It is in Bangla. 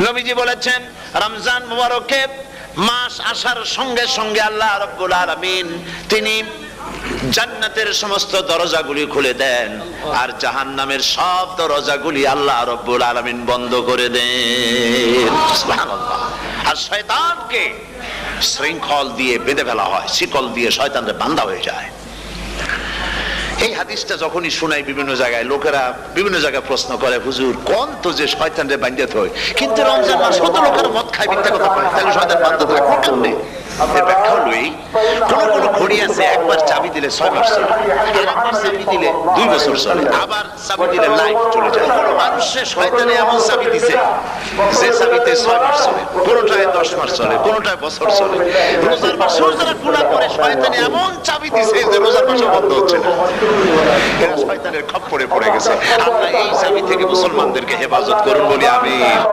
নবীজি বলেছেন রমজান মুবারকে মাস আসার সঙ্গে সঙ্গে আল্লাহ রাব্বুল আলামিন তিনি জান্নাতের সমস্ত দরজাগুলি খুলে দেন আর জাহান্নামের সব দরজাগুলি আল্লাহ রাব্বুল আলামিন বন্ধ করে দেন। সুবহানাল্লাহ। আর শয়তানকে শৃঙ্খল দিয়ে বেঁধে ফেলা হয়, শিকল দিয়ে শয়তানরা বাঁধা হয়ে যায়। এই হাদিসটা যখনই শোনাই বিভিন্ন জায়গায় লোকেরা বিভিন্ন জায়গায় প্রশ্ন করে, হুজুর কোন তো যে শয়তানরে বাঁধতে হয়, কিন্তু রমজান মাস কত লোকের মদ খায়, মিথ্যা কথা বলে, তাহলে শয়তান বাঁধতে থাকবে কেমনে? এর ব্যাখ্যা হলো এই, কোন কোন ঘড়ি আছে একবার চাবি দিলে 6 মাস চলে, আরেকবার চাবি দিলে 2 বছর চলে, আবার চাবি দিলে লাইফ চলে যায়। কোন মানুষের শয়তানে এমন চাবি দিছে যে চাবিতে 6 মাস চলে, কোনটায় 10 মাস চলে, কোনটায় বছর চলে। রোজার মাসেও যারা গুনাহ করে শয়তানে এমন চাবি দিছে যে রোজার মাসে বন্ধ হচ্ছে না। এরা শয়তানের খপ্পরে পড়ে গেছে। আল্লাহ এই চাবি থেকে মুসলমানদেরকে হেফাজত করুন বলি আমিন।